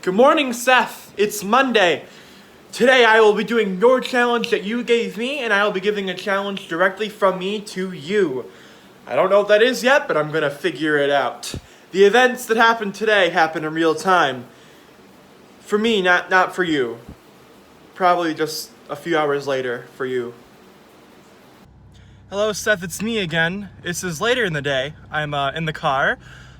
Good morning, Seth. It's Monday. Today I will be doing your challenge that you gave me, and I will be giving a challenge directly from me to you. I don't know what that is yet, but I'm gonna figure it out. The events that happened today happen in real time. For me, not for you. Probably just a few hours later for you. Hello, Seth. It's me again. This is later in the day. I'm in the car.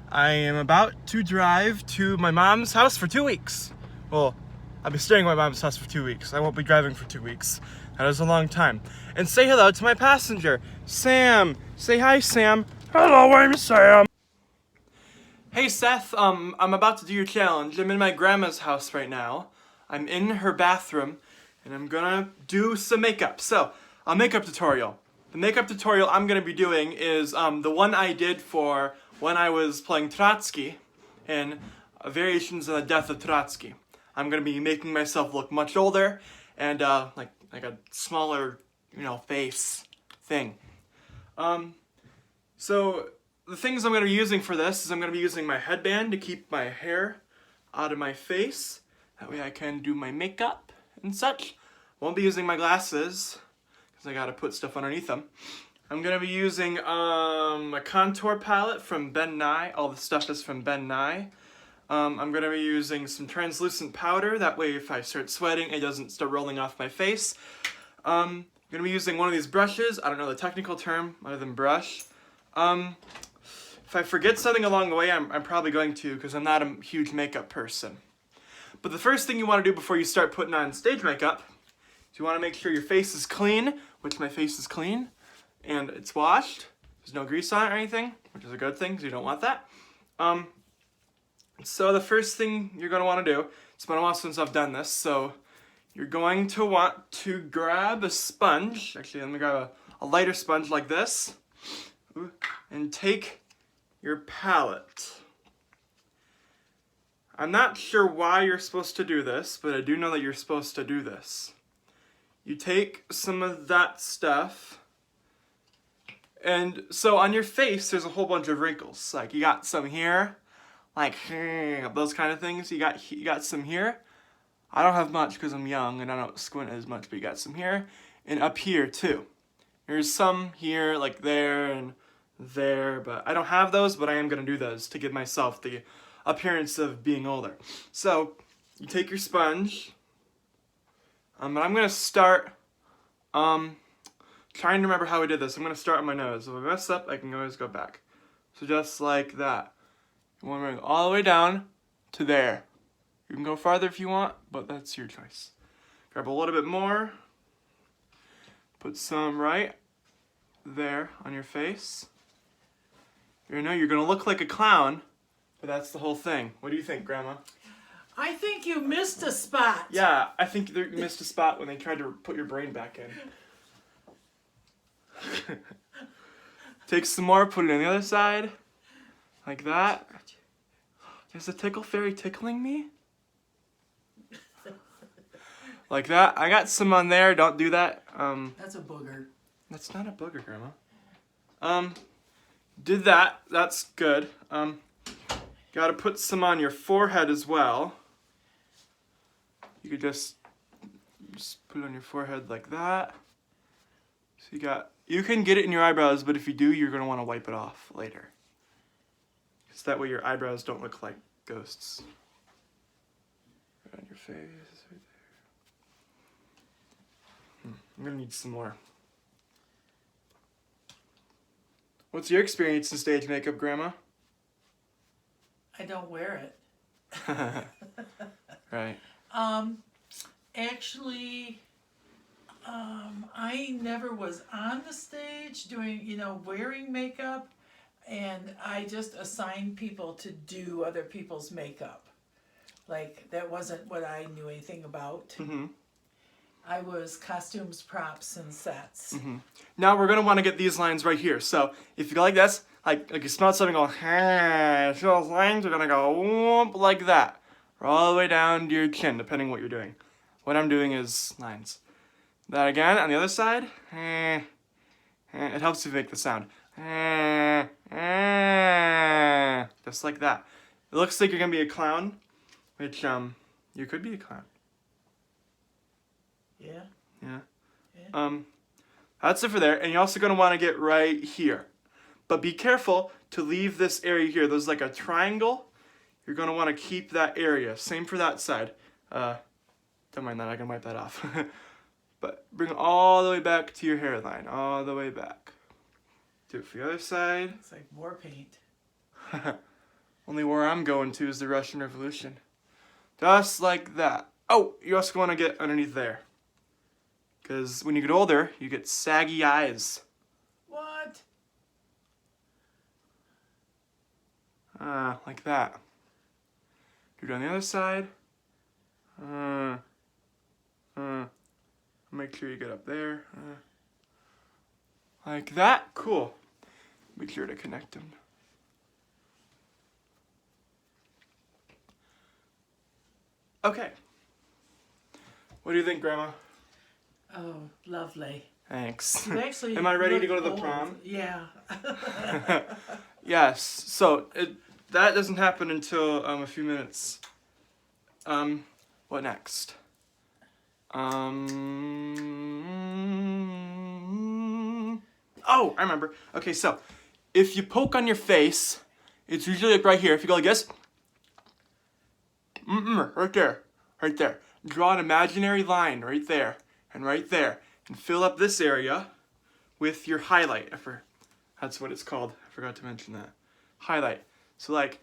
I am about to drive to my mom's house for 2 weeks. Well, I'll be staying at my mom's house for 2 weeks. I won't be driving for 2 weeks. That is a long time. And say hello to my passenger, Sam. Say hi, Sam. Hello, I'm Sam. Hey, Seth. I'm about to do your challenge. I'm in my grandma's house right now. I'm in her bathroom, and I'm gonna do some makeup. So, a makeup tutorial. The makeup tutorial I'm gonna be doing is the one I did for when I was playing Trotsky in Variations on the Death of Trotsky. I'm gonna be making myself look much older and like a smaller, face thing. So the things I'm gonna be using for this is I'm gonna be using my headband to keep my hair out of my face. That way I can do my makeup and such. Won't be using my glasses because I gotta put stuff underneath them. I'm gonna be using a contour palette from Ben Nye. All the stuff is from Ben Nye. I'm gonna be using some translucent powder. That way if I start sweating, it doesn't start rolling off my face. I'm gonna be using one of these brushes. I don't know the technical term other than brush. If I forget something along the way, I'm probably going to because I'm not a huge makeup person. But the first thing you wanna do before you start putting on stage makeup is you wanna make sure your face is clean, which my face is clean. And it's washed. There's no grease on it or anything, which is a good thing because you don't want that. So the first thing you're going to want to do, it's been a while since I've done this, so you're going to want to grab a sponge. Actually, let me grab a lighter sponge like this. And take your palette. I'm not sure why you're supposed to do this, but I do know that you're supposed to do this. You take some of that stuff. And so on your face, there's a whole bunch of wrinkles. Like you got some here, like those kind of things. You got some here. I don't have much because I'm young and I don't squint as much, but you got some here and up here too. There's some here, like there and there, but I don't have those, but I am gonna do those to give myself the appearance of being older. So you take your sponge, and I'm gonna start. Trying to remember how we did this. I'm going to start on my nose. If I mess up, I can always go back. So just like that. You want to bring it all the way down to there. You can go farther if you want, but that's your choice. Grab a little bit more. Put some right there on your face. You're going to look like a clown, but that's the whole thing. What do you think, Grandma? I think you missed a spot. Yeah, I think you missed a spot when they tried to put your brain back in. Take some more, put it on the other side, like that. Is the tickle fairy tickling me? Like that. I got some on there. Don't do that. That's a booger. That's not a booger, Grandma. Did that. That's good. Gotta put some on your forehead as well. You could just put it on your forehead like that. So you can get it in your eyebrows, but if you do, you're going to want to wipe it off later. Because that way your eyebrows don't look like ghosts. Right on your face, right there. I'm going to need some more. What's your experience in stage makeup, Grandma? I don't wear it. Right. Actually, I never was on the stage doing, wearing makeup, and I just assigned people to do other people's makeup. Like, that wasn't what I knew anything about. Mm-hmm. I was costumes, props, and sets. Mm-hmm. Now we're going to want to get these lines right here. So if you go like this, like you smell something go, so those lines are going to go whoop, like that. All the way down to your chin, depending what you're doing. What I'm doing is lines. That again, on the other side, it helps you make the sound. Just like that. It looks like you're going to be a clown, which, you could be a clown. Yeah. Yeah. Yeah. That's it for there. And you're also going to want to get right here. But be careful to leave this area here. There's like a triangle. You're going to want to keep that area. Same for that side. Don't mind that. I can wipe that off. But bring it all the way back to your hairline. All the way back. Do it for the other side. It's like war paint. Only where I'm going to is the Russian Revolution. Just like that. Oh, you also want to get underneath there. Because when you get older, you get saggy eyes. What? Like that. Do it on the other side. Make sure you get up there. Like that. Cool. Make sure to connect them. Okay. What do you think, Grandma? Oh, lovely. Thanks. You actually Am I ready to look go to the old. prom? Yeah. Yes. So that doesn't happen until a few minutes. What next? Oh, I remember. Okay, so if you poke on your face, it's usually like right here. If you go like this, right there, right there. Draw an imaginary line right there and right there, and fill up this area with your highlight. That's what it's called. I forgot to mention that. Highlight. So like,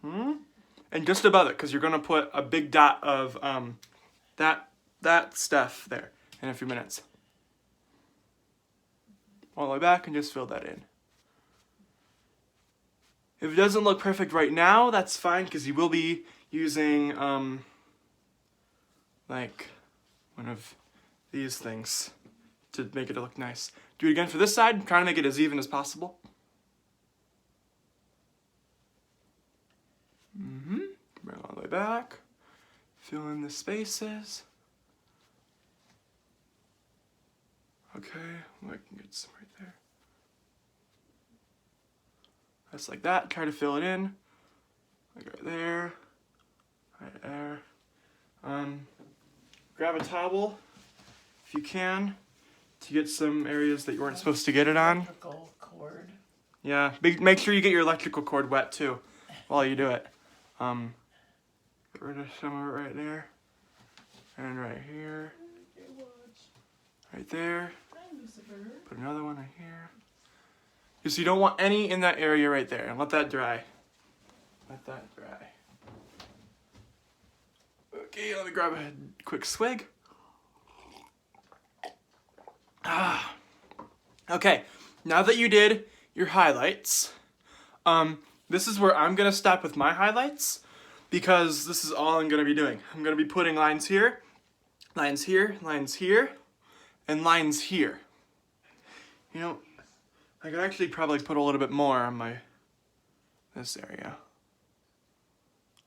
and just above it, because you're gonna put a big dot of that stuff there in a few minutes. All the way back and just fill that in. If it doesn't look perfect right now, that's fine, because you will be using like one of these things to make it look nice. Do it again for this side, trying to make it as even as possible. Bring all the way back. Fill in the spaces. Okay, well, I can get some right there. Just like that. Try to fill it in. Like right there. Right there. Grab a towel if you can to get some areas that you weren't supposed to get it on. Electrical cord. Yeah, make sure you get your electrical cord wet too while you do it. Get rid of some of it right there. And right here. Right there. Put another one right here. Because you don't want any in that area right there. And let that dry. Let that dry. Okay, let me grab a quick swig. Okay, now that you did your highlights, this is where I'm gonna stop with my highlights, because this is all I'm gonna be doing. I'm gonna be putting lines here, lines here, lines here, and lines here. You know, I could actually probably put a little bit more on this area.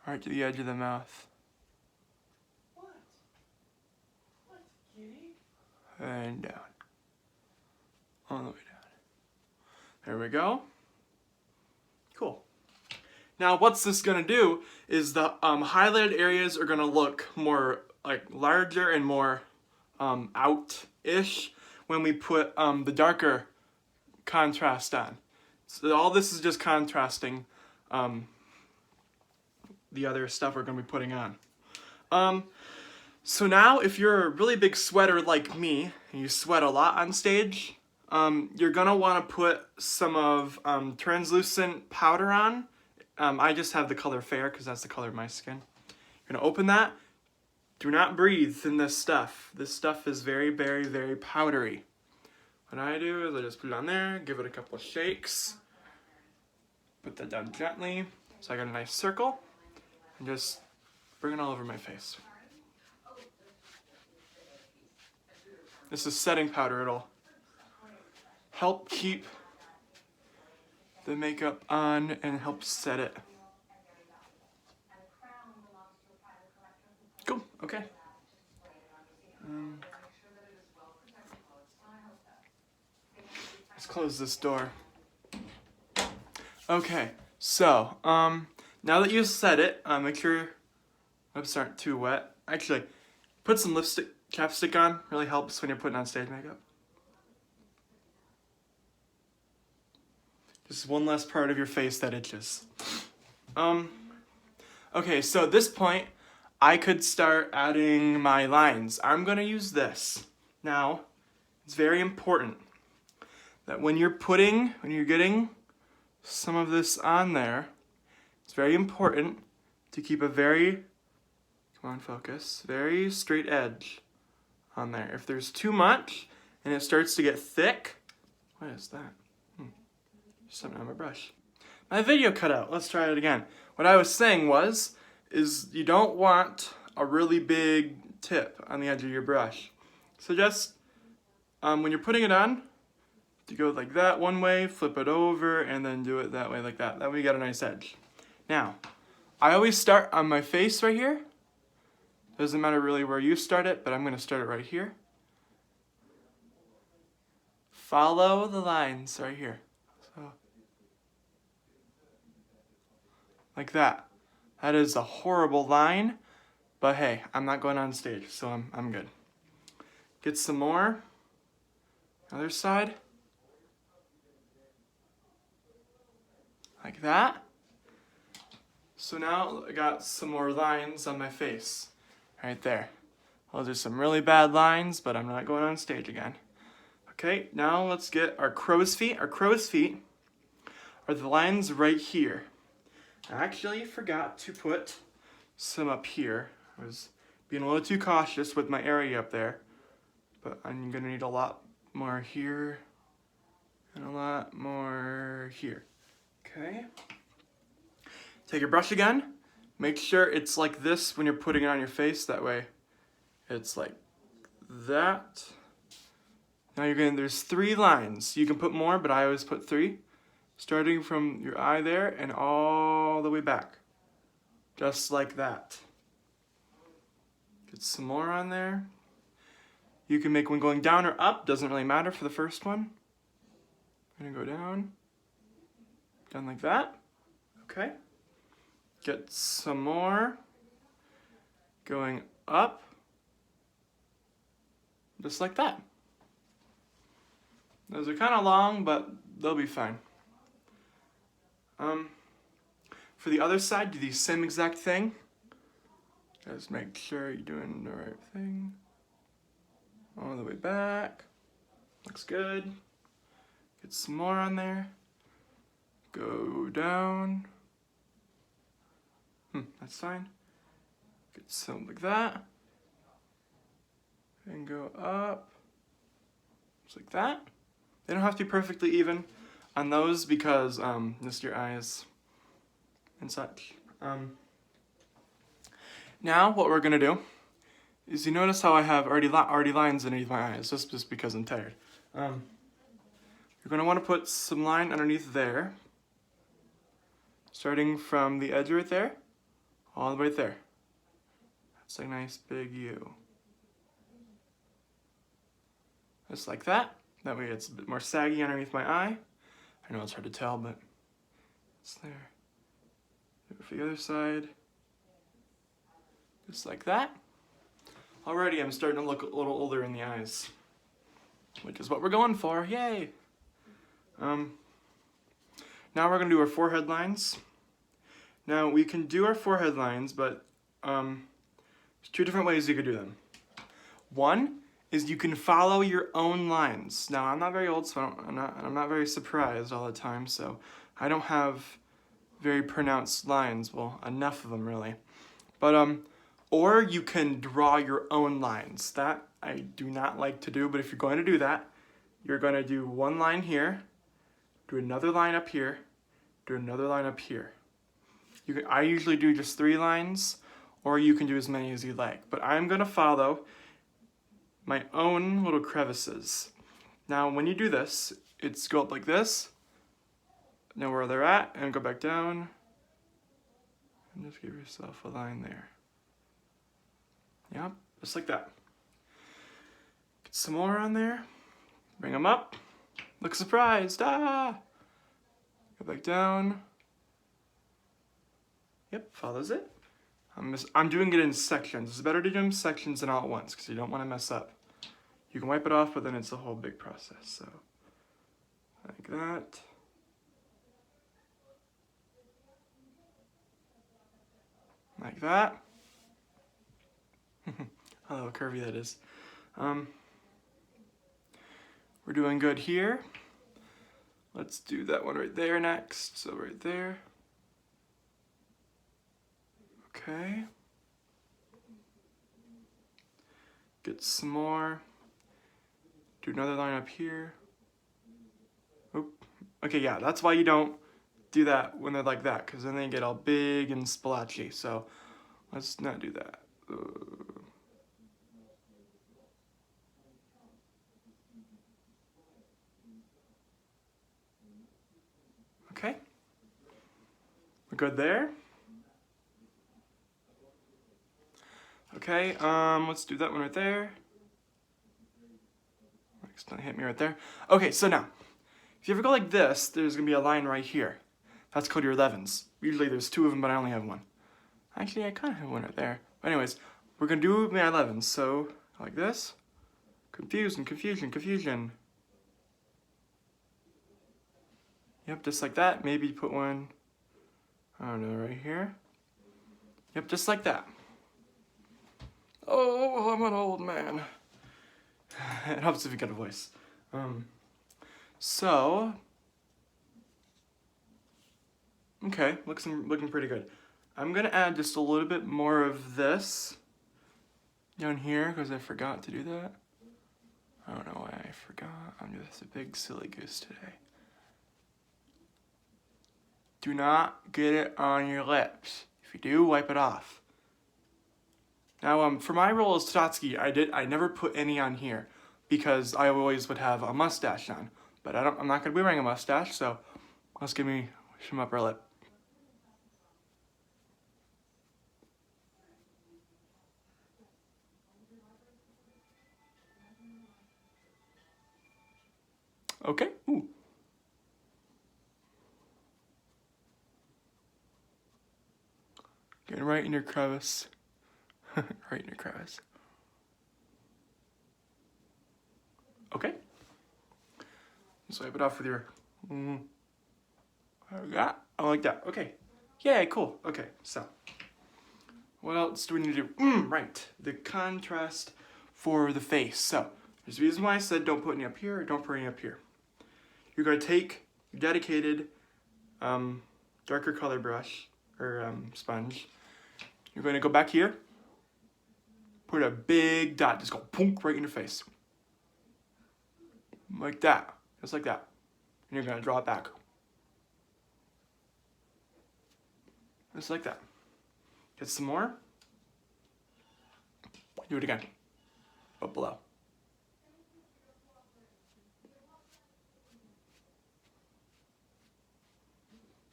Right to the edge of the mouth. What? What, kitty? And down. All the way down. There we go. Cool. Now what's this gonna do is the highlighted areas are gonna look more like larger and more out-ish when we put the darker contrast on. So all this is just contrasting the other stuff we're gonna be putting on. So now if you're a really big sweater like me, and you sweat a lot on stage, you're gonna wanna put some of translucent powder on. I just have the color fair because that's the color of my skin. You're gonna open that. Do not breathe in this stuff. This stuff is very, very, very powdery. What I do is I just put it on there, give it a couple of shakes, put that down gently, so I got a nice circle, and just bring it all over my face. This is setting powder. It'll help keep the makeup on and help set it. Cool, okay. Let's close this door. Okay, so Now that you've set it, make sure your lips aren't too wet. Actually, put some lipstick, chapstick on. Really helps when you're putting on stage makeup. Just one less part of your face that itches. Okay, so at this point, I could start adding my lines. I'm gonna use this. Now, it's very important that when you're getting some of this on there, it's very important to keep a very, come on, focus, very straight edge on there. If there's too much and it starts to get thick, what is that? Something on my brush. My video cut out. Let's try it again. What I was saying is you don't want a really big tip on the edge of your brush. So just when you're putting it on, you go like that one way, flip it over, and then do it that way like that. That way you got a nice edge. Now, I always start on my face right here. Doesn't matter really where you start it, but I'm going to start it right here. Follow the lines right here. So, like that. That is a horrible line, but hey, I'm not going on stage, so I'm good. Get some more. Other side. Like that. So now I got some more lines on my face. Right there. Those are some really bad lines, but I'm not going on stage again. Okay, now let's get our crow's feet. Our crow's feet are the lines right here. I actually forgot to put some up here. I was being a little too cautious with my area up there, but I'm gonna need a lot more here and a lot more here. Okay. Take your brush again. Make sure it's like this when you're putting it on your face. That way it's like that. Now there's 3 lines. You can put more, but I always put 3. Starting from your eye there and all the way back. Just like that. Get some more on there. You can make one going down or up, doesn't really matter for the first one. I'm gonna go down. Down like that. Okay. Get some more going up, just like that. Those are kind of long, but they'll be fine. For the other side, do the same exact thing. Just make sure you're doing the right thing. All the way back. Looks good. Get some more on there. Go down. That's fine. Get some like that. And go up. Just like that. They don't have to be perfectly even on those because just your eyes and such. Now what we're gonna do is, you notice how I have already lines underneath my eyes, just because I'm tired. You're gonna want to put some line underneath there, starting from the edge right there, all the way right there. That's a nice big U. Just like that. That way it's a bit more saggy underneath my eye. I know it's hard to tell, but it's there. Do it for the other side. Just like that. Already I'm starting to look a little older in the eyes, which is what we're going for, yay! Now we're gonna do our forehead lines. Now we can do our forehead lines, but there's 2 different ways you could do them. One is you can follow your own lines. Now I'm not very old, so I'm not very surprised all the time, so I don't have very pronounced lines, well, enough of them really. But or you can draw your own lines. That I do not like to do, but if you're going to do that, you're going to do one line here, do another line up here, do another line up here. I usually do just 3 lines, or you can do as many as you like. But I'm going to follow my own little crevices. Now when you do this, it's go up like this, know where they're at, and go back down, and just give yourself a line there. Yep, just like that. Get some more on there, bring them up, look surprised, ah! Go back down, Yep, follows it. I'm doing it in sections. It's better to do them in sections than all at once because you don't want to mess up. You can wipe it off, but then it's a whole big process. So, like that. Like that. Oh, how curvy that is. We're doing good here. Let's do that one right there next. So right there. Okay. Get some more. Do another line up here. Oop. Okay, yeah, that's why you don't do that when they're like that, because then they get all big and splotchy. So let's not do that. Okay. We're good there. Okay, let's do that one right there. Next, don't hit me right there. Okay, so now, if you ever go like this, there's gonna be a line right here. That's called your 11s. Usually there's 2 of them, but I only have 1. Actually, I kind of have 1 right there. But anyways, we're gonna do my 11s. So, like this. Confusion, confusion, confusion. Yep, just like that. Maybe put one, I don't know, right here. Yep, just like that. Oh, I'm an old man. It helps if you get a voice. So, okay, looking pretty good. I'm gonna add just a little bit more of this down here because I forgot to do that. I don't know why I forgot. I'm just a big silly goose today. Do not get it on your lips. If you do, wipe it off. Now, for my role as Stotsky, I never put any on here because I always would have a mustache on. But I'm not gonna be wearing a mustache, so let's give me some upper lip. Okay. Ooh. Getting right in your crevice. Right in your crevice. Okay. Just wipe it off with your. I like that. Okay. Yeah, cool. Okay, so what else do we need to do? Right, the contrast for the face. So there's a reason why I said don't put any up here or don't put any up here. You're gonna take your dedicated darker color brush or sponge. You're gonna go back here, put a big dot, just go punk right in your face. Like that, just like that. And you're gonna draw it back. Just like that. Get some more. Do it again, but below.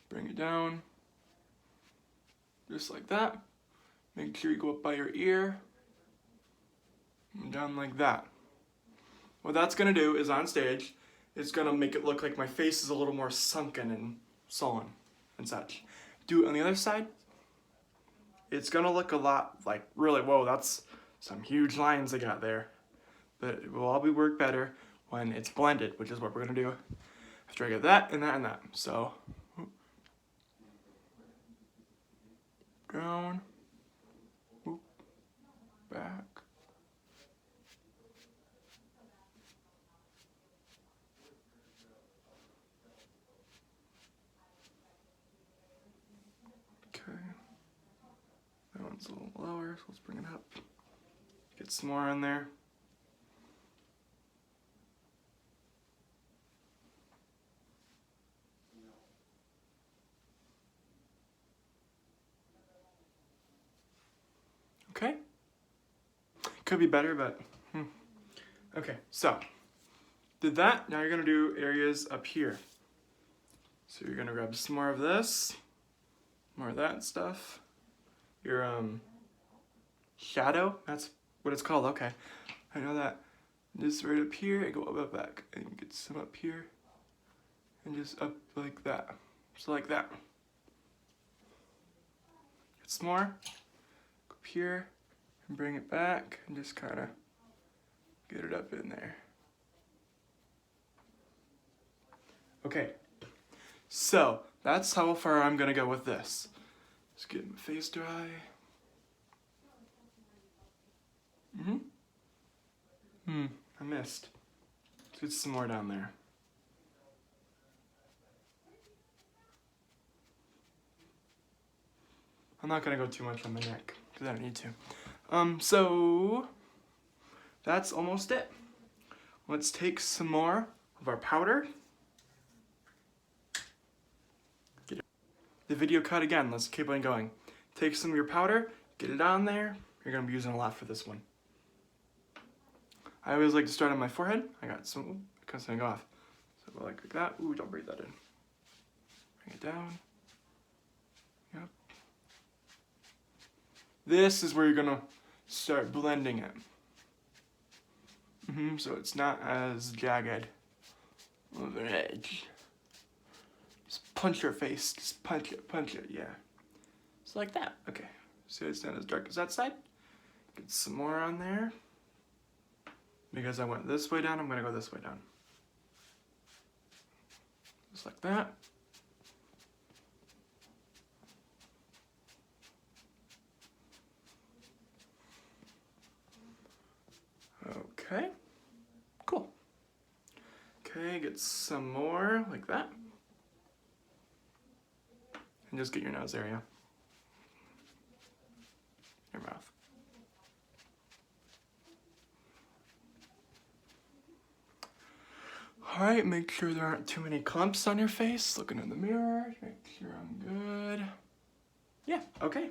Bring it down, just like that. Make sure you go up by your ear, and down like that. What that's gonna do is on stage, it's gonna make it look like my face is a little more sunken and sullen and such. Do it on the other side. It's gonna look a lot like, really, whoa, that's some huge lines I got there. But it will all work better when it's blended, which is what we're gonna do after I get that and that and that. So, down, whoop, back. Okay, that one's a little lower, so let's bring it up. Get some more in there. Okay, could be better, but okay, so did that. Now you're gonna do areas up here. So you're gonna grab some more of this, more of that stuff. Your shadow, that's what it's called. Okay, I know that. Just right up here, I go up back and get some up here, and just up like that. So like that. Get some more. Go up here and bring it back and just kind of get it up in there. Okay, so that's how far I'm gonna go with this. Just get my face dry. I missed. Let's get some more down there. I'm not gonna go too much on my neck because I don't need to. So that's almost it. Let's take some more of our powder. The video cut again. Let's keep on going. Take some of your powder, get it on there. You're gonna be using a lot for this one. I always like to start on my forehead. I got some, it's gonna go off. So go like that. Ooh, don't breathe that in. Bring it down. Yep. This is where you're gonna start blending it. So it's not as jagged of an edge. Just punch your face. Just punch it, yeah. Just like that. Okay. So it's not as dark as that side. Get some more on there. Because I went this way down, I'm gonna go this way down. Just like that. Okay. Cool. Okay, get some more like that. And just get your nose area. Your mouth. Alright, make sure there aren't too many clumps on your face. Looking in the mirror, make sure I'm good. Yeah, okay.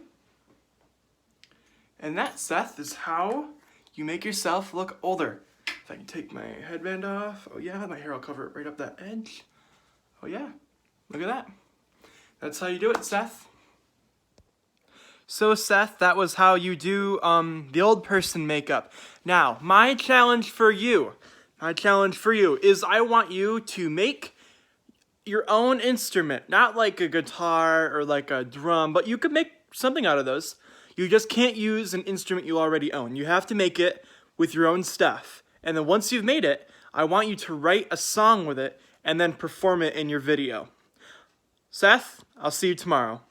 And that, Seth, is how you make yourself look older. If I can take my headband off. Oh yeah, my hair will cover it right up that edge. Oh yeah, look at that. That's how you do it, Seth. So Seth, that was how you do the old person makeup. Now, my challenge for you is I want you to make your own instrument. Not like a guitar or like a drum, but you could make something out of those. You just can't use an instrument you already own. You have to make it with your own stuff. And then once you've made it, I want you to write a song with it and then perform it in your video. Seth, I'll see you tomorrow.